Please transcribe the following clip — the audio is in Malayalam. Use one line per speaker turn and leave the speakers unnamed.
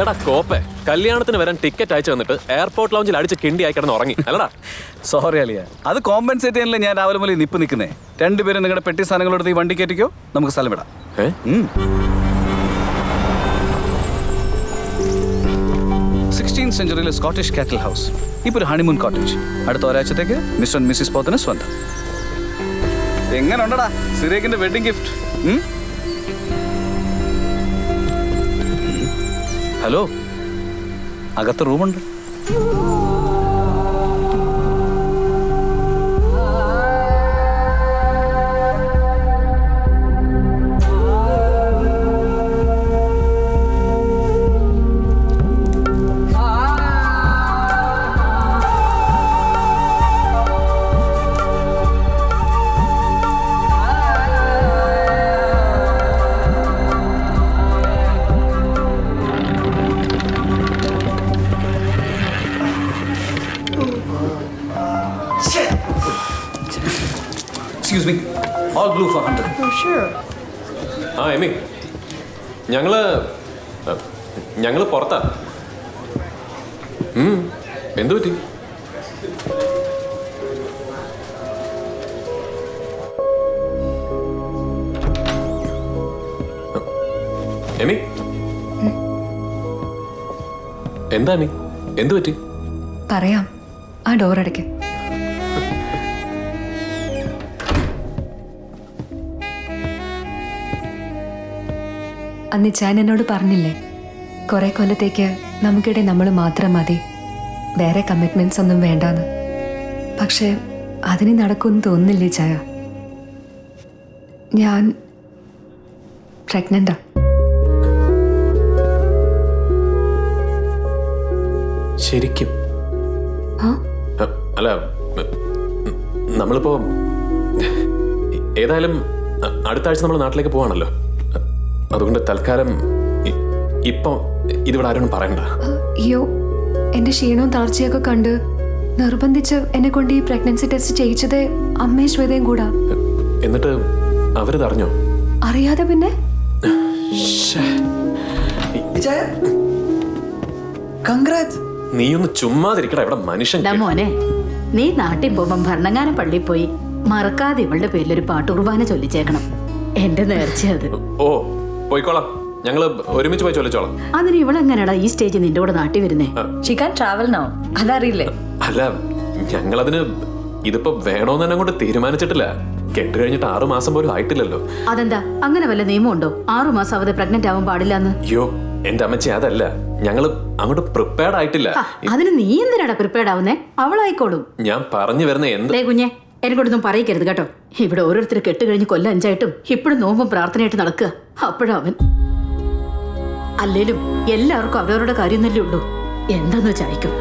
എടാ കോപ്പേ, കല്യാണത്തിന് വരാൻ ടിക്കറ്റ് അയച്ചു വന്നിട്ട് എയർപോർട്ട് ലോഞ്ചിൽ അടിച്ച് കിണ്ടിയായി കിടന്ന് ഉറങ്ങി അല്ലടാ.
സോറി അളിയ, അത് കോമ്പൻസേറ്റ് ചെയ്യാനല്ലേ ഞാൻ രാവിലെ മുതൽ നിപ്പ് നിൽക്കുന്നേ. രണ്ടുപേരും നിങ്ങളുടെ പെട്ടി സാധനങ്ങളെടുത്ത് ഈ വണ്ടി കയറ്റിക്കോ, നമുക്ക് സ്ഥലം വിടാം. 16th സെഞ്ചുറിയിലെ സ്കോട്ടിഷ് കാറ്റൽ ഹൗസ്, ഇപ്പോൾ ഒരു ഹണിമൂൺ കോട്ടേജ്. അടുത്ത ഒരാഴ്ചത്തേക്ക് മിസ്റ്റർ ആൻഡ് മിസ്സിസ് പോത്തിന് സ്വന്തം. എങ്ങനെ ഉണ്ടടാ സിറിയക്കിന്റെ വെഡിങ് ഗിഫ്റ്റ്? ഹലോ, അകത്ത് റൂമുണ്ട്. Excuse me, all blue for 100.
Oh, sure.
Amy, ഞങ്ങള് പുറത്താ. എന്തു പറ്റി? എമി, എന്താ എമി, എന്തു പറ്റി?
പറയാം, ആ ഡോർ അടയ്ക്ക്. അന്ന് ഞാൻ എന്നോട് പറഞ്ഞില്ലേ, കുറെ കൊല്ലത്തേക്ക് നമുക്കിടെ നമ്മൾ മാത്രം മതി, വേറെ കമ്മിറ്റ്മെന്റ്സ് ഒന്നും വേണ്ടാന്ന്. പക്ഷെ അതിന് നടക്കുമെന്ന് തോന്നുന്നില്ലേ ചായ? ഞാൻ പ്രഗ്നന്റാ.
ശരിക്കും? അല്ല, നമ്മളിപ്പോ ഏതായാലും അടുത്ത ആഴ്ച നമ്മൾ നാട്ടിലേക്ക് പോവാണല്ലോ. അതുകൊണ്ട് തൽക്കാലം ഇപ്പൊ ഇതിവിടെ ആരോടും പറയണ്ട.
അയ്യോ, എന്റെ ക്ഷീണവും തളർച്ചയൊക്കെ കണ്ട് നിർബന്ധിച്ച് എന്നെ കൊണ്ട് ഈ പ്രഗ്നൻസി ടെസ്റ്റ് ചെയ്യിച്ചതേ അമ്മയും ശ്വേതയും കൂടാ.
എന്നിട്ട് അവരത് അറിഞ്ഞോ?
അറിയാതെ പിന്നെ?
നീ ഒന്ന് ചുമ്മാതിരിക്കട, ഇവിടെ മനുഷ്യൻ.
മോനെ, നീ നാട്ടിൽ പോകുമ്പം ഭരണങ്ങാനം പള്ളിയിൽ പോയി മറക്കാതെ ഇവളുടെ പേരിലൊരു പാട്ടുകുർബാന ചൊല്ലിച്ചേക്കണം. എന്റെ നേർച്ച അത്.
ഓ, പോയിക്കോളാം, ഞങ്ങള് ഒരുമിച്ച് പോയി ചൊല്ലിച്ചോളാം.
അതിന് ഇവളെങ്ങനെയാടാ ഈ സ്റ്റേജിൽ നിന്റെ കൂടെ നാട്ടിൽ വരുന്നേ?
അതറിയില്ലേ?
അല്ല, ഞങ്ങളതിന് ഇതിപ്പോ വേണോന്ന് തന്നെ അങ്ങോട്ട് തീരുമാനിച്ചിട്ടില്ല. കെട്ട് കഴിഞ്ഞിട്ട് 6 മാസം പോലും ആയിട്ടില്ലല്ലോ.
അതെന്താ, അങ്ങനെ വല്ല നിയമമുണ്ടോ 6 മാസം അവതെ പ്രഗ്നന്റ് ആവാൻ പാടില്ലെന്ന്?
അയ്യോ എന്റെ അമ്മച്ചി, അതല്ല, ഞങ്ങള് അങ്ങോട്ട് പ്രിപ്പയർഡ് ആയിട്ടില്ല.
അതിന് നീ എന്തിനാടാ പ്രിപ്പയർഡ് ആവുന്നേ? അവളായിക്കോളും.
ഞാൻ പറഞ്ഞു വരുന്ന എന്ത്
കുഞ്ഞെ, എന്നെക്കൊണ്ടൊന്നും പറയിക്കരുത് കേട്ടോ. ഇവിടെ ഓരോരുത്തർ കെട്ട് കഴിഞ്ഞ് കൊല്ലം 5 ആയിട്ടും ഇപ്പോഴും നോമ്പും പ്രാർത്ഥനയായിട്ട് നടക്കുക. അപ്പോഴവൻ അല്ലേലും എല്ലാവർക്കും അവരവരുടെ കാര്യം തന്നെ ഉള്ളൂ. എന്താന്ന് ചായക്കും